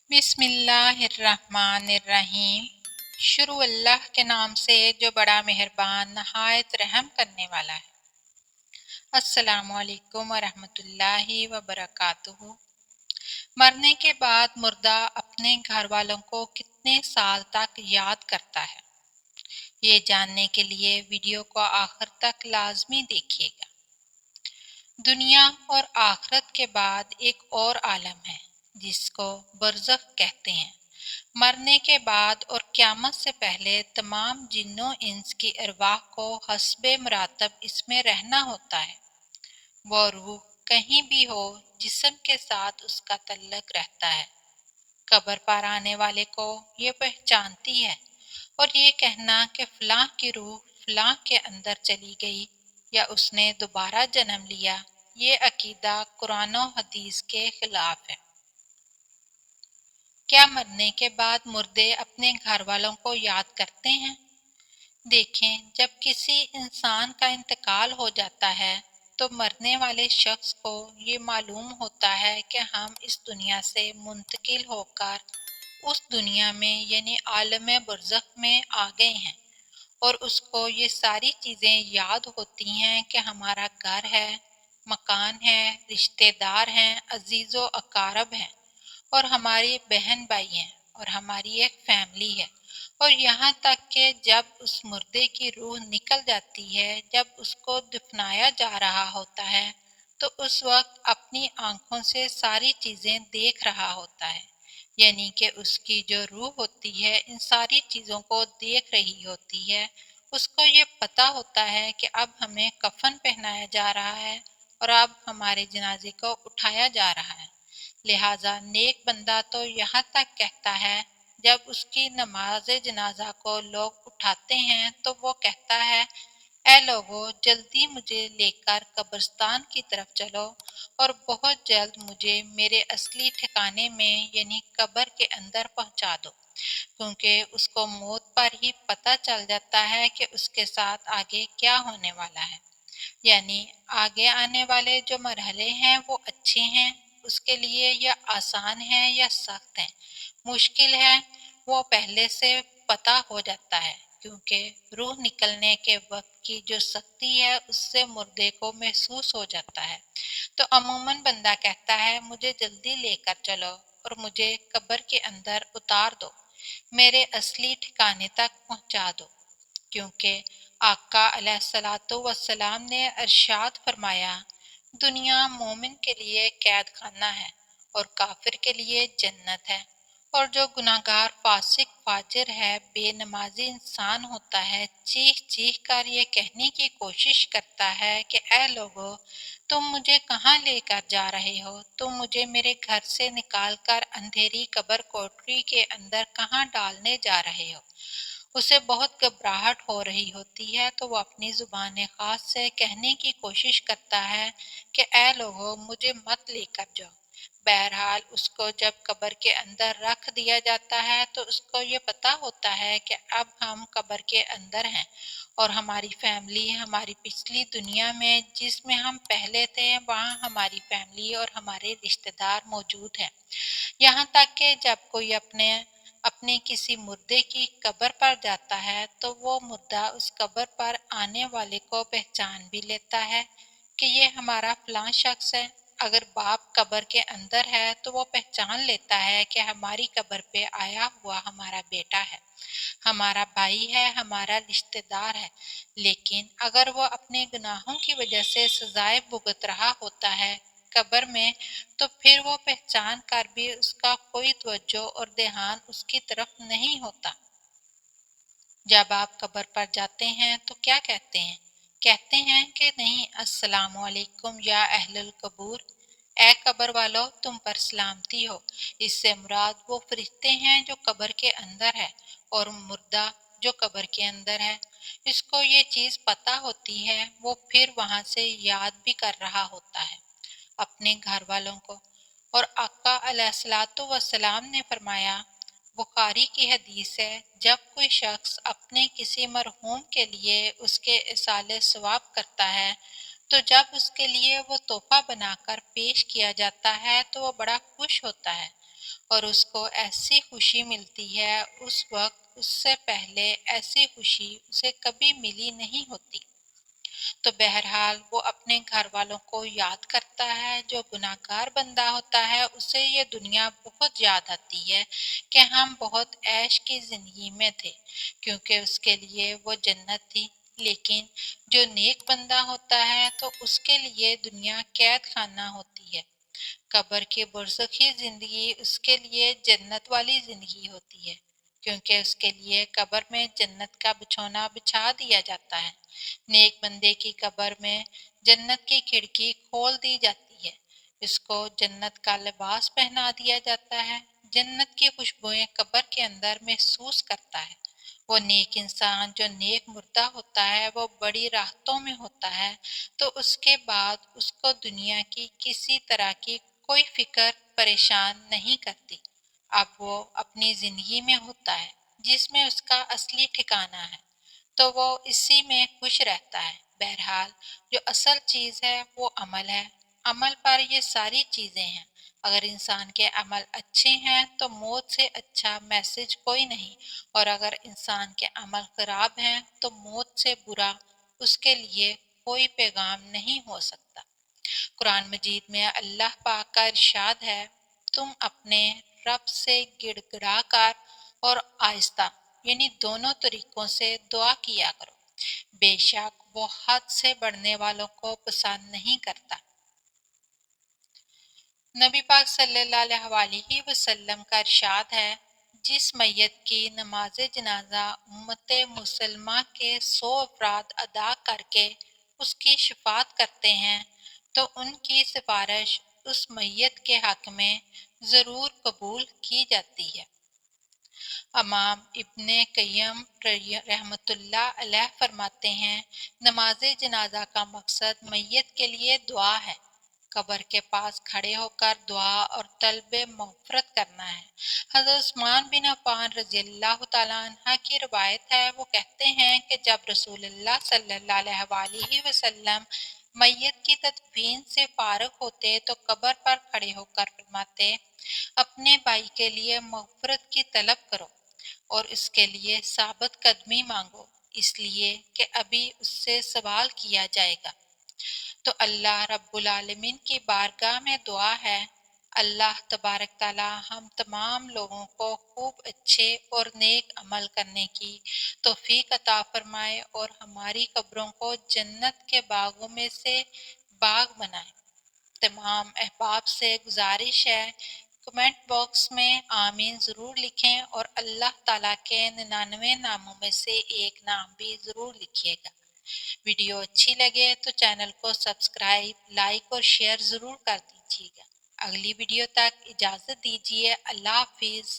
बिस्मिल्लाहिर्रहमानिर्रहीम। शुरू अल्लाह के नाम से जो बड़ा मेहरबान नहायत रहम करने वाला है। अस्सलामु अलैकुम वरहमतुल्लाहि वबरकातुहू। मरने के बाद मुर्दा अपने घर वालों को कितने साल तक याद करता है, ये जानने के लिए वीडियो को आखिर तक लाजमी देखिएगा। दुनिया और आखिरत के बाद एक और आलम है जिसको बरज़ख कहते हैं। मरने के बाद और क़यामत से पहले तमाम जिन्नों इंस की अरवाह को हस्बे मुरातब इसमें रहना होता है। वो रूह कहीं भी हो, जिस्म के साथ उसका तल्लक रहता है। कब्र पर आने वाले को ये पहचानती है, और ये कहना कि फलां की रूह फलां के अंदर चली गई या उसने दोबारा जन्म लिया, ये अकीदा कुरान और हदीस के खिलाफ है। क्या मरने के बाद मुर्दे अपने घर वालों को याद करते हैं? देखें, जब किसी इंसान का इंतकाल हो जाता है तो मरने वाले शख्स को ये मालूम होता है कि हम इस दुनिया से मुंतकिल होकर उस दुनिया में यानी आलम बरज़ख में आ गए हैं, और उसको ये सारी चीज़ें याद होती हैं कि हमारा घर है, मकान है, रिश्तेदार हैं, अजीज़ो अकारब हैं, और हमारी बहन भाई हैं, और हमारी एक फैमिली है। और यहाँ तक कि जब उस मुर्दे की रूह निकल जाती है, जब उसको दफनाया जा रहा होता है, तो उस वक्त अपनी आंखों से सारी चीज़ें देख रहा होता है, यानी कि उसकी जो रूह होती है इन सारी चीज़ों को देख रही होती है। उसको ये पता होता है कि अब हमें कफन पहनाया जा रहा है और अब हमारे जनाजे को उठाया जा रहा है। लिहाजा नेक बंदा तो यहाँ तक कहता है, जब उसकी नमाज जनाजा को लोग उठाते हैं तो वो कहता है, ऐ लोगों, जल्दी मुझे लेकर कब्रिस्तान की तरफ चलो और बहुत जल्द मुझे मेरे असली ठिकाने में यानी कब्र के अंदर पहुंचा दो, क्योंकि उसको मौत पर ही पता चल जाता है कि उसके साथ आगे क्या होने वाला है। यानी आगे आने वाले जो मरहले हैं वो अच्छे हैं उसके लिए, या आसान है या सख्त है, मुश्किल है, वो पहले से पता हो जाता है, क्योंकि रूह निकलने के वक्त की जो सख्ती है उससे मुर्दे को महसूस हो जाता है। तो अमूमन बंदा कहता है, मुझे जल्दी लेकर चलो और मुझे कब्र के अंदर उतार दो, मेरे असली ठिकाने तक पहुंचा दो, क्योंकि आका अलैहिस्सलातु वस्सलाम ने इरशाद फरमाया, दुनिया मोमिन के लिए कैद खाना है और काफिर के लिए जन्नत है। और जो गुनाहगार फासिक फाजिर है, बेनमाजी इंसान होता है, चीख चीख कर ये कहने की कोशिश करता है कि ऐ लोगों, तुम मुझे कहाँ लेकर जा रहे हो? तुम मुझे मेरे घर से निकाल कर अंधेरी कब्र कोठरी के अंदर कहाँ डालने जा रहे हो? उसे बहुत घबराहट हो रही होती है, तो वो अपनी जुबान खास से कहने की कोशिश करता है कि ऐ लोगों, मुझे मत लेकर जाओ। बहरहाल उसको जब कब्र के अंदर रख दिया जाता है तो उसको ये पता होता है कि अब हम कब्र के अंदर हैं, और हमारी फैमिली हमारी पिछली दुनिया में जिसमें हम पहले थे वहाँ हमारी फैमिली और हमारे रिश्तेदार मौजूद हैं। यहाँ तक कि जब कोई अपने अपने किसी मुर्दे की कब्र पर जाता है तो वो मुर्दा उस कब्र पर आने वाले को पहचान भी लेता है कि ये हमारा फलां शख्स है। अगर बाप कब्र के अंदर है तो वो पहचान लेता है कि हमारी कब्र पे आया हुआ हमारा बेटा है, हमारा भाई है, हमारा रिश्तेदार है। लेकिन अगर वो अपने गुनाहों की वजह से सजाए भुगत रहा होता है कब्र में, तो फिर वो पहचान कर भी उसका कोई तवज्जो और ध्यान उसकी तरफ नहीं होता। जब आप कब्र पर जाते हैं तो क्या कहते हैं? कहते हैं कि नहीं, अस्सलामु अलैकुम या अहलुल कबूर, ए कब्र वालों, तुम पर सलामती हो। इससे मुराद वो फरिश्ते हैं जो कब्र के अंदर है और मुर्दा जो कब्र के अंदर है। इसको ये चीज़ पता होती है, वो फिर वहाँ से याद भी कर रहा होता है अपने घर वालों को। और आका अलैहिस्सलातु वस्सलाम ने फरमाया, बुखारी की हदीस है, जब कोई शख्स अपने किसी मरहूम के लिए उसके इसाले सवाब करता है तो जब उसके लिए वो तोहफा बनाकर पेश किया जाता है तो वो बड़ा खुश होता है और उसको ऐसी खुशी मिलती है उस वक्त उससे पहले ऐसी खुशी उसे कभी मिली नहीं होती। तो बहरहाल वो अपने घर वालों को याद करता है। जो गुनाहगार बंदा होता है उसे ये दुनिया बहुत याद आती है कि हम बहुत ऐश की जिंदगी में थे, क्योंकि उसके लिए वो जन्नत थी। लेकिन जो नेक बंदा होता है तो उसके लिए दुनिया कैद खाना होती है। कब्र की बरज़खी जिंदगी उसके लिए जन्नत वाली जिंदगी होती है, क्योंकि उसके लिए कब्र में जन्नत का बिछौना बिछा दिया जाता है। नेक बंदे की कब्र में जन्नत की खिड़की खोल दी जाती है, इसको जन्नत का लिबास पहना दिया जाता है। जन्नत की खुशबुएं कब्र के अंदर महसूस करता है। वो नेक इंसान जो नेक मुर्दा होता है वो बड़ी राहतों में होता है, तो उसके बाद उसको दुनिया की किसी तरह की कोई फिक्र परेशान नहीं करती। अब वो अपनी जिंदगी में होता है जिसमें उसका असली ठिकाना है, तो वो इसी में खुश रहता है। बहरहाल जो असल चीज है वो अमल है। अमल पर ये सारी चीजें हैं। अगर इंसान के अमल अच्छे हैं तो मौत से अच्छा मैसेज कोई नहीं, और अगर इंसान के अमल खराब हैं तो मौत से बुरा उसके लिए कोई पैगाम नहीं हो सकता। कुरान मजीद में अल्लाह पाक का इरशाद है, तुम अपने रब से गिड़गिड़ा कर और आहिस्ता यानी दोनों तरीकों से दुआ किया करो, बेशक वो हद से बढ़ने वालों को पसंद नहीं करता। नबी पाक सल्लल्लाहु अलैहि वसल्लम का इरशाद है, जिस मैयत की नमाज जनाजा उम्मत मुसलमा के 100 अफराद अदा करके उसकी शफात करते हैं तो उनकी सिफारिश उस मैयत के हक में ज़रूर कबूल की जाती है। इमाम इब्ने कय्यम रहमतुल्लाह अलैह फरमाते हैं, नमाज जनाजा का मकसद मैयत के लिए दुआ है। कब्र के पास खड़े होकर दुआ और तलब मग़फ़िरत करना है। हज़रत उस्मान बिन अफ़्फ़ान रज़ियल्लाहु तआला अन्हा की रिवायत है, वो कहते हैं कि जब रसूलुल्लाह सल्लल्लाहु अलैहि वसल्लम मैयत की तदफीन से फारग होते तो कब्र पर खड़े होकर फरमाते, अपने भाई के लिए मग़फ़िरत की तलब करो और इसके लिए साबित कदमी मांगो, इसलिए कि अभी उससे सवाल किया जाएगा। तो अल्लाह रब्बुल आलमीन की बारगाह में दुआ है, अल्लाह तबारक ताला हम तमाम लोगों को खूब अच्छे और नेक अमल करने की तौफीक अता फरमाए और हमारी कब्रों को जन्नत के बागों में से बाग बनाए। तमाम अहबाब से गुजारिश है, कमेंट बॉक्स में आमीन ज़रूर लिखें और अल्लाह ताला के 99 नामों में से एक नाम भी ज़रूर लिखिएगा। वीडियो अच्छी लगे तो चैनल को सब्सक्राइब, लाइक और शेयर ज़रूर कर दीजिएगा। अगली वीडियो तक इजाज़त दीजिए। अल्लाह हाफिज़।